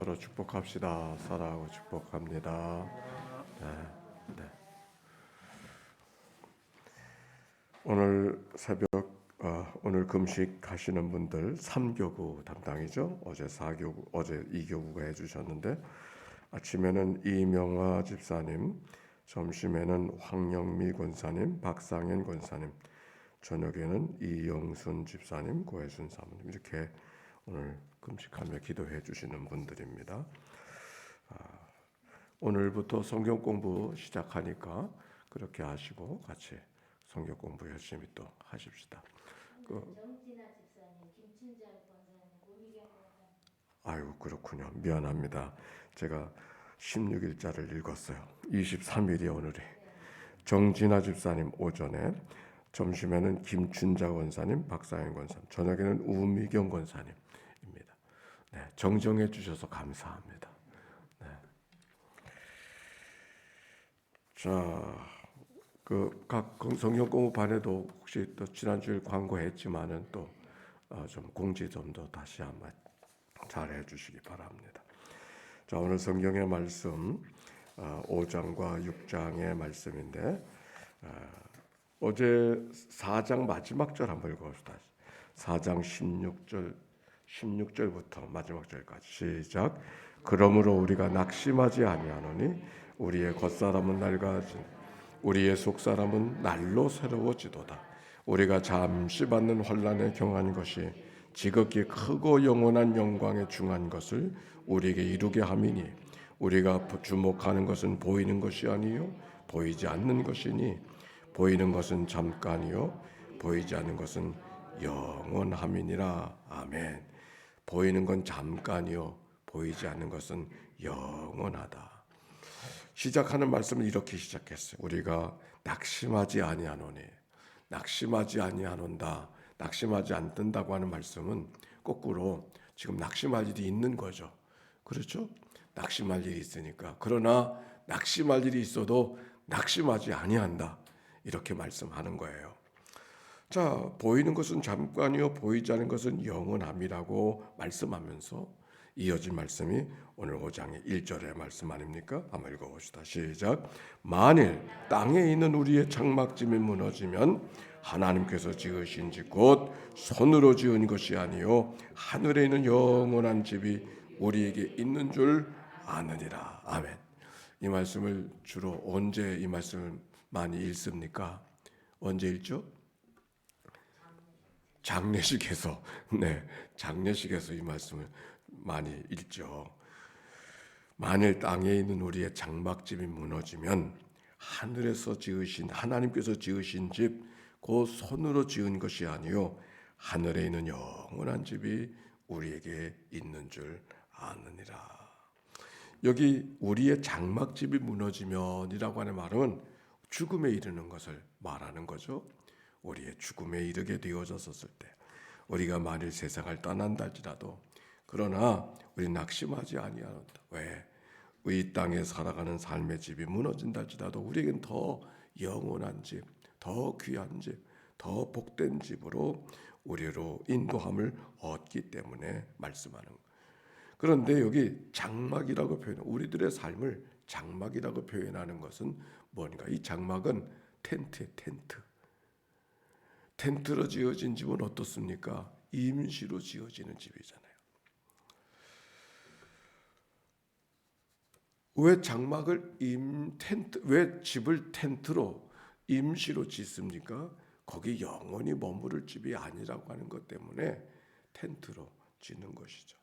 서로 축복합시다. 사랑하고 축복합니다. 네. 오늘 새벽 오늘 금식 하시는 분들 3교구 담당이죠. 어제 4교구, 어제 2교구가 해주셨는데 아침에는 이명화 집사님, 점심에는 황영미 권사님, 박상현 권사님, 저녁에는 이영순 집사님, 고혜순 사모님 이렇게 오늘 금식하며 기도해 주시는 분들입니다. 오늘부터 성경 공부 시작하니까 그렇게 하시고 같이 성경 공부 열심히 또 하십시다. 정진아 집사님, 김춘자 권사님, 우미경 권사님. 아이고 그렇군요. 미안합니다. 제가 16일자를 읽었어요. 23일이 오늘이. 정진아 집사님 오전에, 점심에는 김춘자 권사님, 박사현 권사님, 저녁에는 우미경 권사님입니다. 네, 정정해 주셔서 감사합니다. 네. 자, 각 성경 공부반에도 혹시 또 지난주에 광고했지만은 또 좀 공지 좀 더 다시 한번 잘 해주시기 바랍니다. 자, 오늘 성경의 말씀 5장과 6장의 말씀인데 어제 4장 마지막 절 한번 읽어봅시다. 4장 16절부터 마지막 절까지 시작. 그러므로 우리가 낙심하지 아니하노니 우리의 겉사람은 낡아지 우리의 속사람은 날로 새로워지도다. 우리가 잠시 받는 환난에 경한 것이 지극히 크고 영원한 영광에 중한 것을 우리에게 이루게 함이니 우리가 주목하는 것은 보이는 것이 아니요 보이지 않는 것이니 보이는 것은 잠깐이요 보이지 않는 것은 영원함이니라. 아멘. 보이는 건 잠깐이요 보이지 않는 것은 영원하다. 시작하는 말씀은 이렇게 시작했어요. 우리가 낙심하지 아니하노니, 낙심하지 아니하노다, 낙심하지 않는다고 하는 말씀은 거꾸로 지금 낙심할 일이 있는 거죠. 그렇죠? 낙심할 일이 있으니까. 그러나 낙심할 일이 있어도 낙심하지 아니한다. 이렇게 말씀하는 거예요. 자, 보이는 것은 잠깐이요 보이지 않는 것은 영원함이라고 말씀하면서 이어진 말씀이 오늘 5장의 1절의 말씀 아닙니까? 한번 읽어봅시다. 시작. 만일 땅에 있는 우리의 장막짐이 무너지면 하나님께서 지으신 집 곧 손으로 지은 것이 아니요 하늘에 있는 영원한 집이 우리에게 있는 줄 아느니라. 아멘. 이 말씀을 주로 언제 이 말씀을 많이 읽습니까? 언제 읽죠? 장례식에서. 네, 장례식에서 이 말씀을 많이 읽죠. 만일 땅에 있는 우리의 장막집이 무너지면 하늘에서 지으신 하나님께서 지으신 집 곧 손으로 지은 것이 아니요 하늘에 있는 영원한 집이 우리에게 있는 줄 아느니라. 여기 우리의 장막집이 무너지면이라고 하는 말은 죽음에 이르는 것을 말하는 거죠. 우리의 죽음에 이르게 되어졌을 때 우리가 만일 세상을 떠난다 할지라도 그러나 우리 낙심하지 아니하노다. 왜? 이 땅에 살아가는 삶의 집이 무너진다 할지라도 우리에겐 더 영원한 집, 더 귀한 집, 더 복된 집으로 우리로 인도함을 얻기 때문에 말씀하는 거예요. 그런데 여기 장막이라고 표현, 우리들의 삶을 장막이라고 표현하는 것은 뭔가? 이 장막은 텐트예요, 텐트. 텐트로 지어진 집은 어떻습니까? 임시로 지어지는 집이잖아요. 왜 장막을 왜 집을 텐트로 임시로 짓습니까? 거기 영원히 머무를 집이 아니라고 하는 것 때문에 텐트로 짓는 것이죠.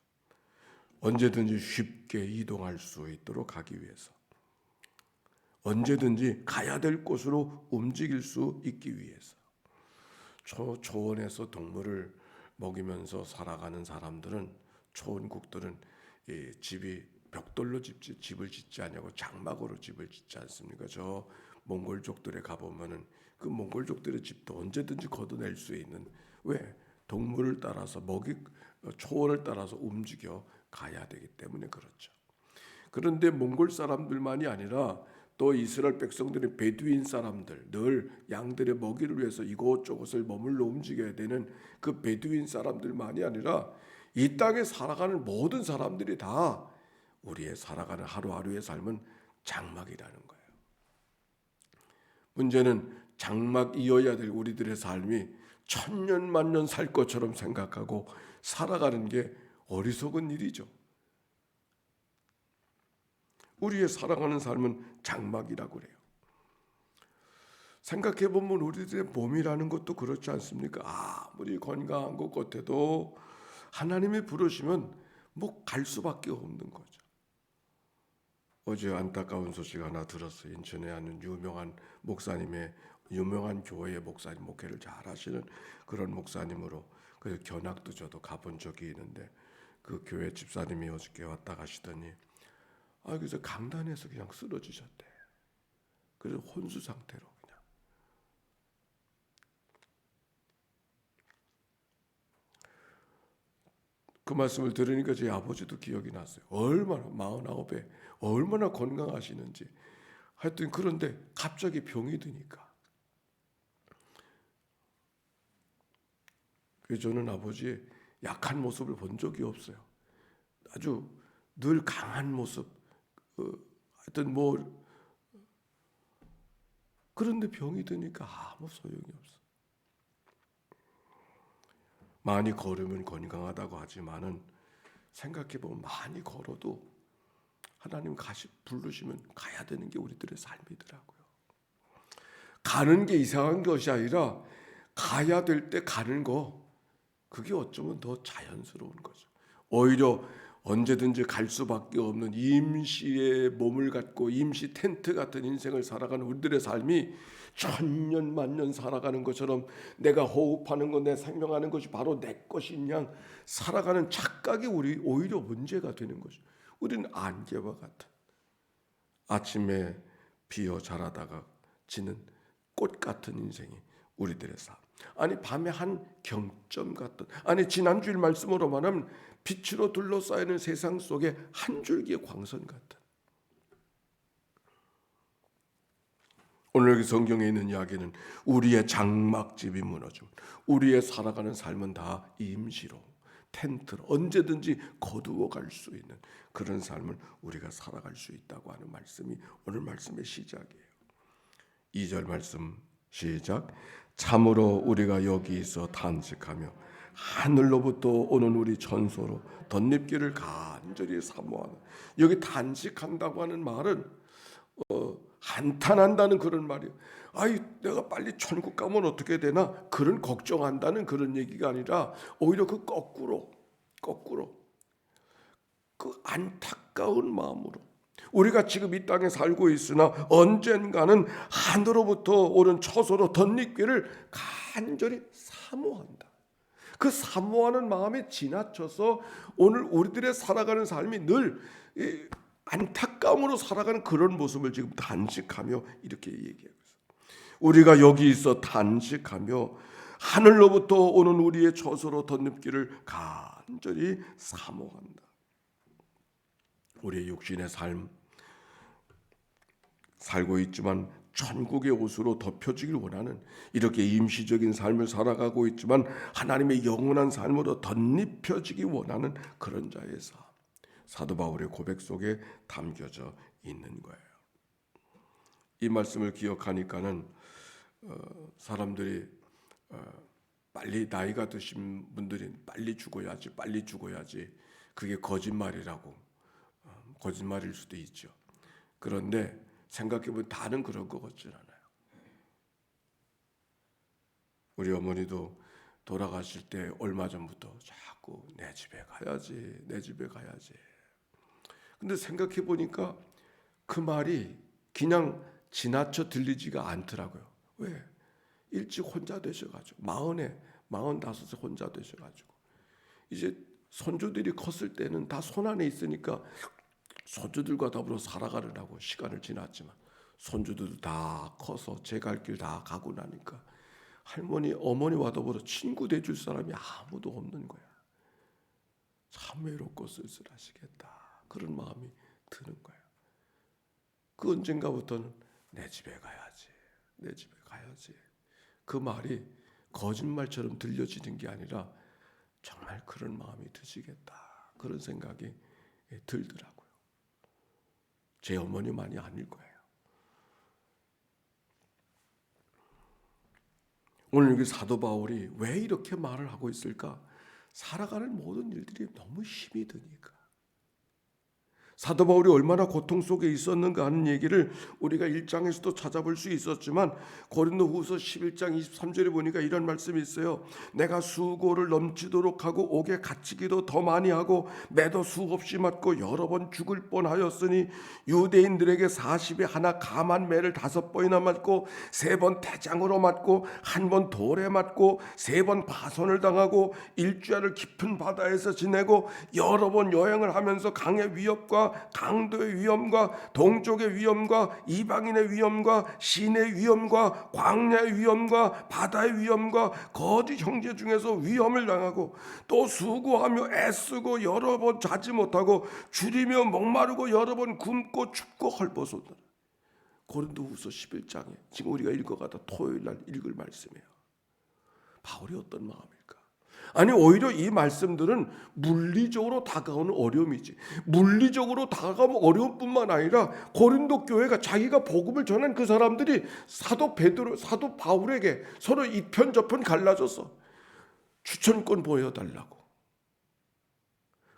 언제든지 쉽게 이동할 수 있도록 하기 위해서, 언제든지 가야 될 곳으로 움직일 수 있기 위해서. 초원에서 동물을 먹이면서 살아가는 사람들은, 초원국들은 집이 벽돌로 집을 짓지 않냐고 장막으로 집을 짓지 않습니까? 저 몽골족들에 가보면은 그 몽골족들의 집도 언제든지 걷어낼 수 있는, 왜? 동물을 따라서 초원을 따라서 움직여 가야 되기 때문에 그렇죠. 그런데 몽골 사람들만이 아니라 또 이스라엘 백성들의 베두인 사람들, 늘 양들의 먹이를 위해서 이곳저곳을 머물러 움직여야 되는 그 베두인 사람들만이 아니라 이 땅에 살아가는 모든 사람들이 다 우리의 살아가는 하루하루의 삶은 장막이라는 거예요. 문제는 장막이어야 될 우리들의 삶이 천년 만년 살 것처럼 생각하고 살아가는 게 어리석은 일이죠. 우리의 살아가는 삶은 장막이라고 그래요. 생각해보면 우리들의 몸이라는 것도 그렇지 않습니까? 아무리 건강한 것 같아도 하나님이 부르시면 뭐 갈 수밖에 없는 거죠. 어제 안타까운 소식 하나 들었어요. 인천에 있는 유명한 교회의 목사님, 목회를 잘 하시는 그런 목사님으로 그 견학도 저도 가본 적이 있는데 그 교회 집사님이 어저께 왔다 가시더니 그래서 강단에서 그냥 쓰러지셨대. 그래서 혼수 상태로 그냥. 그 말씀을 들으니까 제 아버지도 기억이 났어요. 얼마나 49에 얼마나 건강하시는지. 하여튼 그런데 갑자기 병이 드니까. 그래서 저는 아버지의 약한 모습을 본 적이 없어요. 아주 늘 강한 모습. 하여튼 그런데 병이 드니까 아무 소용이 없어. 많이 걸으면 건강하다고 하지만은 생각해보면 많이 걸어도 하나님 부르시면 가야 되는 게 우리들의 삶이더라고요. 가는 게 이상한 것이 아니라 가야 될 때 가는 거, 그게 어쩌면 더 자연스러운 거죠. 오히려 언제든지 갈 수밖에 없는 임시의 몸을 갖고 임시 텐트 같은 인생을 살아가는 우리들의 삶이 천년 만년 살아가는 것처럼 내가 호흡하는 것, 내 생명하는 것이 바로 내 것인 양 살아가는 착각이 우리 오히려 문제가 되는 거죠. 우리는 안개와 같은 아침에 피어 자라다가 지는 꽃 같은 인생이 우리들의 삶. 밤에 한 경점 같은, 지난주일 말씀으로 말하면 빛으로 둘러싸이는 세상 속에 한 줄기의 광선 같은. 오늘 여기 성경에 있는 이야기는 우리의 장막집이 무너지고 우리의 살아가는 삶은 다 임시로, 텐트로 언제든지 거두어 갈 수 있는 그런 삶을 우리가 살아갈 수 있다고 하는 말씀이 오늘 말씀의 시작이에요. 2절 말씀 시작. 참으로 우리가 여기 있어 탄식하며 하늘로부터 오는 우리 천소로 덧입기를 간절히 사모하는. 여기 탄식한다고 하는 말은 한탄한다는 그런 말이에요. 내가 빨리 천국 가면 어떻게 되나 그런 걱정한다는 그런 얘기가 아니라 오히려 그 거꾸로 그 안타까운 마음으로 우리가 지금 이 땅에 살고 있으나 언젠가는 하늘로부터 오는 처소로 덧입기를 간절히 사모한다. 그 사모하는 마음에 지나쳐서 오늘 우리들의 살아가는 삶이 늘 안타까움으로 살아가는 그런 모습을 지금 단식하며 이렇게 얘기하고 있어요. 우리가 여기 있어 단식하며 하늘로부터 오는 우리의 처소로 덧입기를 간절히 사모한다. 우리의 육신의 삶 살고 있지만 천국의 옷으로 덮여지길 원하는 이렇게 임시적인 삶을 살아가고 있지만 하나님의 영원한 삶으로 덧입혀지기 원하는 그런 자의 삶. 사도 바울의 고백 속에 담겨져 있는 거예요. 이 말씀을 기억하니까는 사람들이 빨리 나이가 드신 분들이 빨리 죽어야지 그게 거짓말이라고 거짓말일 수도 있죠. 그런데 생각해보면 다는 그런 것 같진 않아요. 우리 어머니도 돌아가실 때 얼마 전부터 자꾸 내 집에 가야지. 근데 생각해보니까 그 말이 그냥 지나쳐 들리지가 않더라고요. 왜? 일찍 혼자 되셔가지고 45세 혼자 되셔가지고 이제 손주들이 컸을 때는 다 손안에 있으니까 손주들과 더불어 살아가려고 시간을 지났지만 손주들도 다 커서 제 갈 길 다 가고 나니까 할머니, 어머니와 더불어 친구 돼줄 사람이 아무도 없는 거야. 참 외롭고 쓸쓸하시겠다. 그런 마음이 드는 거예요. 그 언젠가부터는 내 집에 가야지. 그 말이 거짓말처럼 들려지는 게 아니라 정말 그런 마음이 드시겠다. 그런 생각이 들더라고요. 제 어머니만이 아닐 거예요. 오늘 여기 사도 바울이 왜 이렇게 말을 하고 있을까? 살아가는 모든 일들이 너무 힘이 드니까. 사도 바울이 얼마나 고통 속에 있었는가 하는 얘기를 우리가 1장에서도 찾아볼 수 있었지만 고린도후서 11장 23절에 보니까 이런 말씀이 있어요. 내가 수고를 넘치도록 하고 옥에 갇히기도 더 많이 하고 매도 수없이 맞고 여러 번 죽을 뻔하였으니 유대인들에게 40에 하나 감한 매를 5번이나 맞고 3번 태장으로 맞고 1번 돌에 맞고 3번 파손을 당하고 일주일을 깊은 바다에서 지내고 여러 번 여행을 하면서 강의 위협과 강도의 위험과 동족의 위험과 이방인의 위험과 신의 위험과 광야의 위험과 바다의 위험과 거짓 형제 중에서 위험을 당하고 또 수고하며 애쓰고 여러 번 자지 못하고 줄이며 목마르고 여러 번 굶고 춥고 헐벗었다. 고린도후서 11장에 지금 우리가 읽어가다 토요일 날 읽을 말씀이에요. 바울이 어떤 마음일까? 아니 오히려 이 말씀들은 물리적으로 다가오는 어려움이지, 물리적으로 다가오는 어려움뿐만 아니라 고린도 교회가 자기가 복음을 전한 그 사람들이 사도 바울에게 서로 이편 저편 갈라져서 추천권 보여달라고,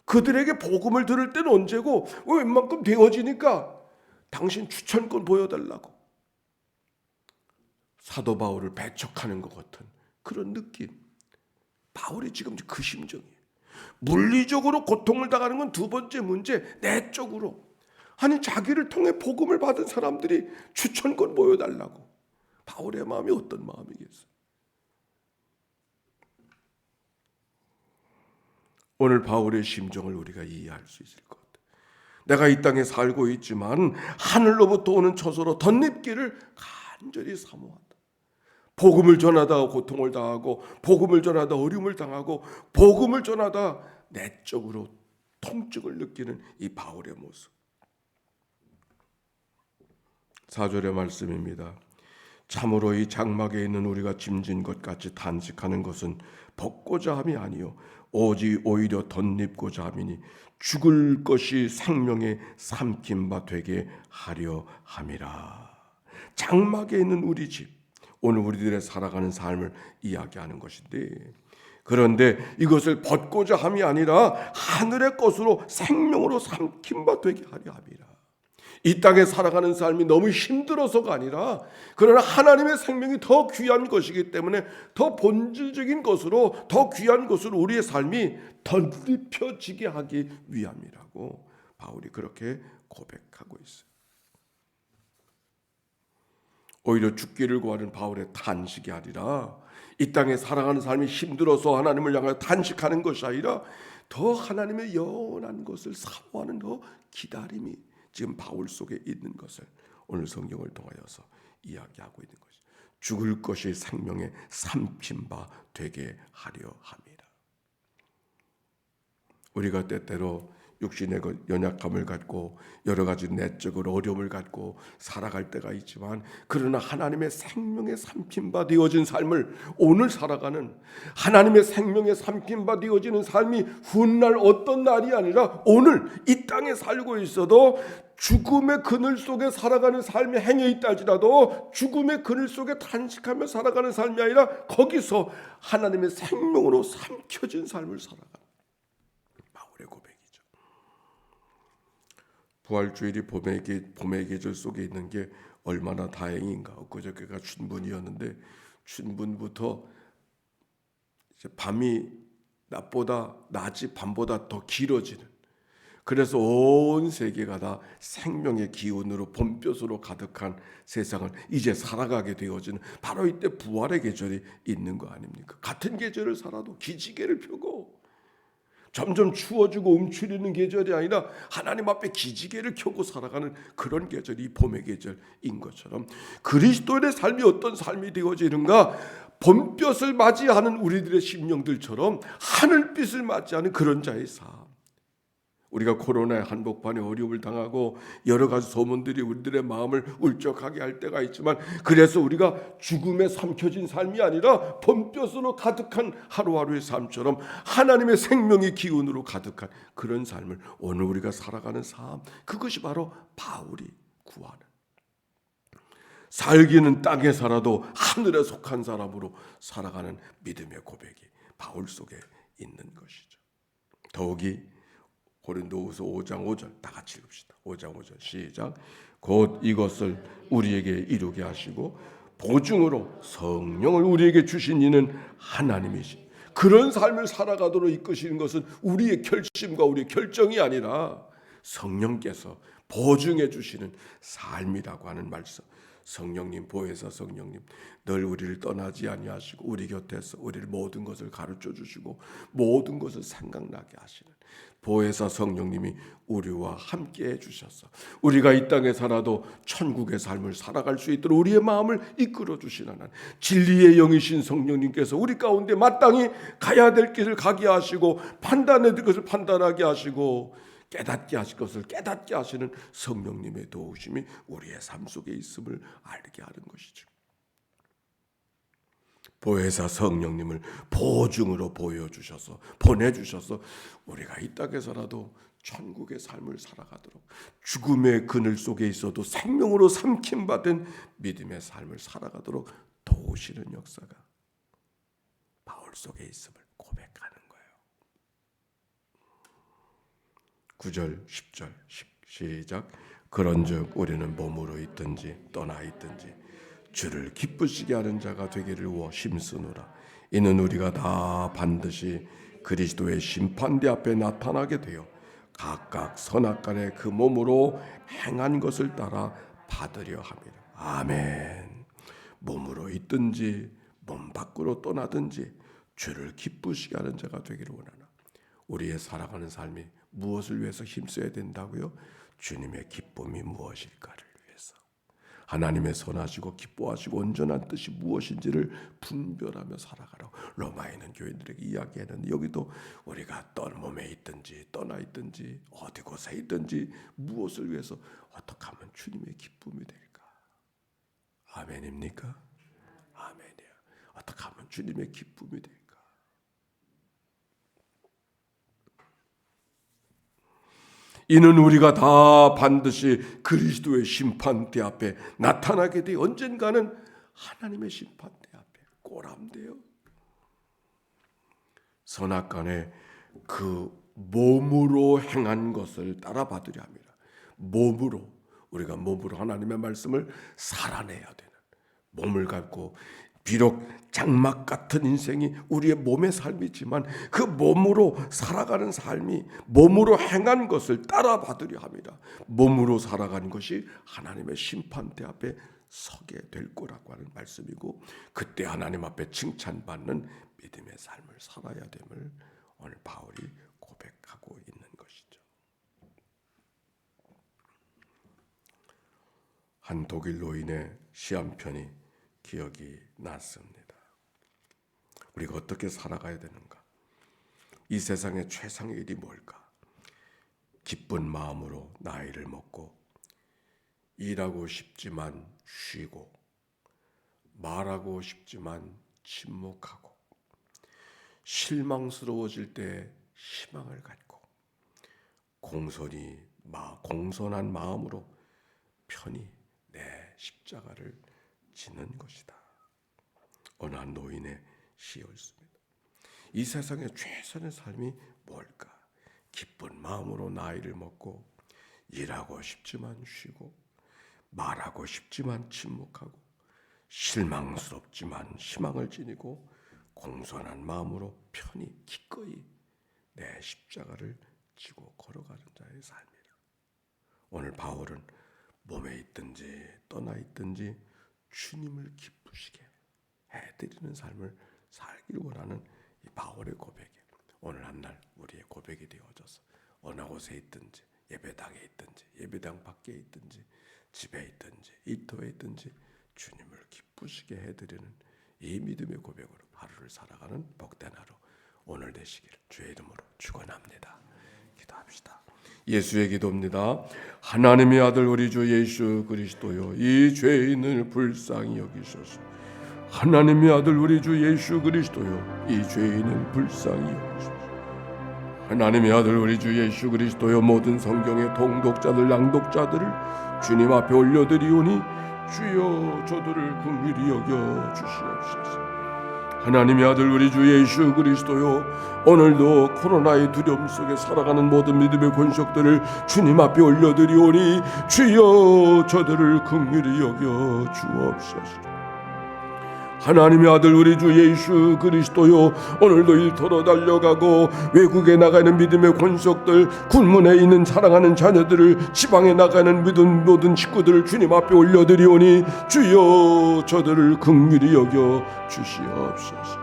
그들에게 복음을 들을 때는 언제고 웬만큼 되어지니까 당신 추천권 보여달라고 사도 바울을 배척하는 것 같은 그런 느낌. 바울이 지금 그 심정이에요. 물리적으로 고통을 당하는 건 두 번째 문제, 내적으로. 아니 자기를 통해 복음을 받은 사람들이 추천권 보여달라고. 바울의 마음이 어떤 마음이겠어요? 오늘 바울의 심정을 우리가 이해할 수 있을 것 같아요. 내가 이 땅에 살고 있지만 하늘로부터 오는 처소로 덧입기를 간절히 사모한다. 복음을 전하다 고통을 당하고 복음을 전하다 어려움을 당하고 복음을 전하다 내적으로 통증을 느끼는 이 바울의 모습. 4절의 말씀입니다. 참으로 이 장막에 있는 우리가 짐진 것 같이 단식하는 것은 벗고자 함이 아니요 오직 오히려 덧입고자 함이니 죽을 것이 생명의 삼킨 바 되게 하려 함이라. 장막에 있는 우리 집, 오늘 우리들의 살아가는 삶을 이야기하는 것인데, 그런데 이것을 벗고자 함이 아니라 하늘의 것으로 생명으로 삼킨 바 되게 하려 함이라. 이 땅에 살아가는 삶이 너무 힘들어서가 아니라, 그러나 하나님의 생명이 더 귀한 것이기 때문에 더 본질적인 것으로, 더 귀한 것으로 우리의 삶이 덧입혀지게 하기 위함이라고 바울이 그렇게 고백하고 있어요. 오히려 죽기를 구하는 바울의 탄식이 아니라, 이 땅에 살아가는 삶이 힘들어서 하나님을 향하여 탄식하는 것이 아니라 더 하나님의 영원한 것을 사모하는 더 기다림이 지금 바울 속에 있는 것을 오늘 성경을 통하여서 이야기하고 있는 것이죠. 죽을 것이 생명의 삼킨 바 되게 하려 함이라. 우리가 때때로 육신의 연약함을 갖고 여러 가지 내적으로 어려움을 갖고 살아갈 때가 있지만, 그러나 하나님의 생명에 삼킨 바 되어진 삶을 오늘 살아가는, 하나님의 생명에 삼킨 바 되어지는 삶이 훗날 어떤 날이 아니라 오늘 이 땅에 살고 있어도 죽음의 그늘 속에 살아가는 삶이 행해 있다 할지라도 죽음의 그늘 속에 탄식하며 살아가는 삶이 아니라 거기서 하나님의 생명으로 삼켜진 삶을 살아가는 바울의 고백이죠. 부활주일이 봄의 계절 속에 있는 게 얼마나 다행인가. 엊그저께가 춘분이었는데 춘분부터 이제 밤이 낮이 밤보다 더 길어지는, 그래서 온 세계가 다 생명의 기운으로 봄볕으로 가득한 세상을 이제 살아가게 되어지는 바로 이때 부활의 계절이 있는 거 아닙니까? 같은 계절을 살아도 기지개를 펴고 점점 추워지고 움츠리는 계절이 아니라 하나님 앞에 기지개를 켜고 살아가는 그런 계절이 봄의 계절인 것처럼, 그리스도인의 삶이 어떤 삶이 되어지는가? 봄볕을 맞이하는 우리들의 심령들처럼 하늘빛을 맞이하는 그런 자의 삶. 우리가 코로나의 한복판에 어려움을 당하고 여러 가지 소문들이 우리들의 마음을 울적하게 할 때가 있지만, 그래서 우리가 죽음에 삼켜진 삶이 아니라 번뼈스로 가득한 하루하루의 삶처럼 하나님의 생명의 기운으로 가득한 그런 삶을 오늘 우리가 살아가는 삶, 그것이 바로 바울이 구하는, 살기는 땅에 살아도 하늘에 속한 사람으로 살아가는 믿음의 고백이 바울 속에 있는 것이죠. 더욱이 고린도후서 5장 5절 다 같이 읽읍시다. 5장 5절 시작. 곧 이것을 우리에게 이루게 하시고 보증으로 성령을 우리에게 주신 이는 하나님이시. 그런 삶을 살아가도록 이끄시는 것은 우리의 결심과 우리의 결정이 아니라 성령께서 보증해 주시는 삶이라고 하는 말씀. 성령님, 보혜사 성령님, 늘 우리를 떠나지 아니하시고 우리 곁에서 우리를 모든 것을 가르쳐 주시고 모든 것을 생각나게 하시는 보혜사 성령님이 우리와 함께 해주셔서 우리가 이 땅에 살아도 천국의 삶을 살아갈 수 있도록 우리의 마음을 이끌어 주시는 하나님, 진리의 영이신 성령님께서 우리 가운데 마땅히 가야 될 길을 가게 하시고 판단해야 될 것을 판단하게 하시고 깨닫게 하실 것을 깨닫게 하시는 성령님의 도우심이 우리의 삶 속에 있음을 알게 하는 것이죠. 보혜사 성령님을 보증으로 보여주셔서 보내주셔서 우리가 이 땅에서라도 천국의 삶을 살아가도록, 죽음의 그늘 속에 있어도 생명으로 삼킴받은 믿음의 삶을 살아가도록 도우시는 역사가 바울 속에 있음을 고백하는 거예요. 9절 10절 시작. 그런즉 우리는 몸으로 있든지 떠나 있든지 주를 기쁘시게 하는 자가 되기를 워 힘쓰노라. 이는 우리가 다 반드시 그리스도의 심판대 앞에 나타나게 되어 각각 선악간에 그 몸으로 행한 것을 따라 받으려 함이라. 아멘. 몸으로 있든지 몸 밖으로 떠나든지 주를 기쁘시게 하는 자가 되기를 원하나. 우리의 살아가는 삶이 무엇을 위해서 힘써야 된다고요? 주님의 기쁨이 무엇일까를 위해서, 하나님의 선하시고 기뻐하시고 온전한 뜻이 무엇인지를 분별하며 살아가라고 로마에 있는 교인들에게 이야기하는, 여기도 우리가 몸에 있든지 떠나 있든지 어디 곳에 있든지 무엇을 위해서 어떻게 하면 주님의 기쁨이 될까? 아멘입니까? 아멘이야. 어떻게 하면 주님의 기쁨이 될까? 이는 우리가 다 반드시 그리스도의 심판대 앞에 나타나게 돼 언젠가는 하나님의 심판대 앞에 꼬람대요. 선악간에 그 몸으로 행한 것을 따라 받으려 합니다. 몸으로, 우리가 몸으로 하나님의 말씀을 살아내야 되는, 몸을 갖고 비록 장막 같은 인생이 우리의 몸의 삶이지만 그 몸으로 살아가는 삶이 몸으로 행한 것을 따라 받으려 합니다. 몸으로 살아가는 것이 하나님의 심판대 앞에 서게 될 거라고 하는 말씀이고, 그때 하나님 앞에 칭찬받는 믿음의 삶을 살아야 됨을 오늘 바울이 고백하고 있는 것이죠. 한 독일 노인의 시 한 편이 기억이 났습니다. 우리가 어떻게 살아가야 되는가? 이 세상의 최상의 일이 뭘까? 기쁜 마음으로 나이를 먹고, 일하고 싶지만 쉬고, 말하고 싶지만 침묵하고, 실망스러워질 때 희망을 갖고, 공손한 마음으로 편히 내 십자가를 지는 것이다. 어느 한 노인의 시였습니다. 이 세상의 최선의 삶이 뭘까? 기쁜 마음으로 나이를 먹고, 일하고 싶지만 쉬고, 말하고 싶지만 침묵하고, 실망스럽지만 희망을 지니고, 공손한 마음으로 편히 기꺼이 내 십자가를 지고 걸어가는 자의 삶이라. 오늘 바울은 몸에 있든지 떠나 있든지 주님을 기쁘시게 해드리는 삶을 살기를 원하는 이 바울의 고백이 오늘 한날 우리의 고백이 되어져서 어느 곳에 있든지, 예배당에 있든지 예배당 밖에 있든지 집에 있든지 일터에 있든지 주님을 기쁘시게 해드리는 이 믿음의 고백으로 하루를 살아가는 복된 하루 오늘 되시기를 주의 이름으로 축원합니다. 기도합시다. 예수의 기도입니다. 하나님의 아들 우리 주 예수 그리스도요, 이 죄인을 불쌍히 여기소서. 하나님의 아들 우리 주 예수 그리스도요, 이 죄인을 불쌍히 여기소서. 하나님의 아들 우리 주 예수 그리스도요, 모든 성경의 통독자들 낭독자들을 주님 앞에 올려드리오니 주여 저들을 긍휼히 여겨 주시옵소서. 하나님의 아들 우리 주 예수 그리스도요, 오늘도 코로나의 두려움 속에 살아가는 모든 믿음의 권속들을 주님 앞에 올려드리오니 주여 저들을 긍휼히 여겨 주옵소서. 하나님의 아들 우리 주 예수 그리스도요, 오늘도 일터로 달려가고 외국에 나가는 믿음의 권속들, 군문에 있는 사랑하는 자녀들을, 지방에 나가는 믿음 모든 식구들을 주님 앞에 올려드리오니 주여 저들을 긍휼히 여겨 주시옵소서.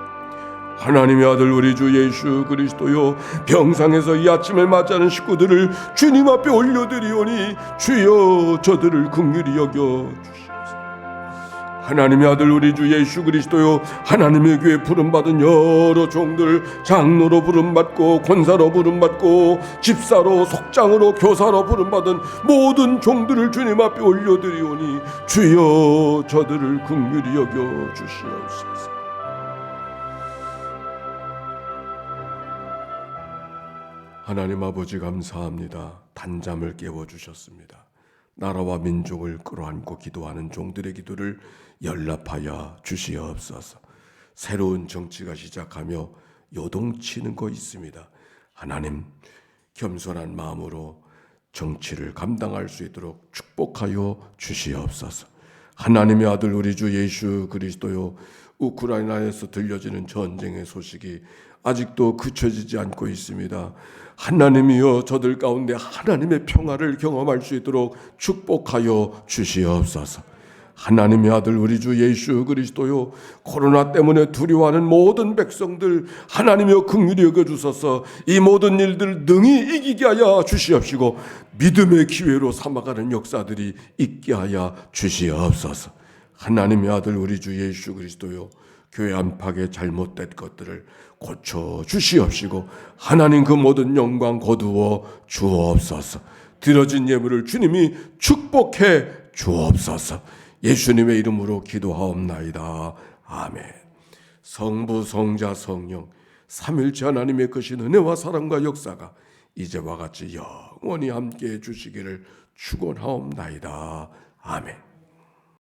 하나님의 아들 우리 주 예수 그리스도요, 병상에서 이 아침을 맞이하는 식구들을 주님 앞에 올려드리오니 주여 저들을 긍휼히 여겨 주시옵소서. 하나님의 아들 우리 주 예수 그리스도요, 하나님의 교회 부름받은 여러 종들, 장로로 부름받고 권사로 부름받고 집사로 속장으로 교사로 부름받은 모든 종들을 주님 앞에 올려드리오니 주여 저들을 긍휼히 여겨 주시옵소서. 하나님 아버지 감사합니다. 단잠을 깨워주셨습니다. 나라와 민족을 끌어안고 기도하는 종들의 기도를 연락하여 주시옵소서. 새로운 정치가 시작하며 요동치는 거 있습니다. 하나님, 겸손한 마음으로 정치를 감당할 수 있도록 축복하여 주시옵소서. 하나님의 아들 우리 주 예수 그리스도요, 우크라이나에서 들려지는 전쟁의 소식이 아직도 그쳐지지 않고 있습니다. 하나님이여 저들 가운데 하나님의 평화를 경험할 수 있도록 축복하여 주시옵소서. 하나님의 아들 우리 주 예수 그리스도요, 코로나 때문에 두려워하는 모든 백성들 하나님이여 긍휼히 여겨주소서. 이 모든 일들 능히 이기게 하여 주시옵시고 믿음의 기회로 삼아가는 역사들이 있게 하여 주시옵소서. 하나님의 아들 우리 주 예수 그리스도요, 교회 안팎의 잘못된 것들을 고쳐 주시옵시고 하나님 그 모든 영광 거두어 주옵소서. 드려진 예물을 주님이 축복해 주옵소서. 예수님의 이름으로 기도하옵나이다. 아멘. 성부 성자 성령 삼일체 하나님의 크신 은혜와 사랑과 역사가 이제와 같이 영원히 함께해 주시기를 축원하옵나이다. 아멘.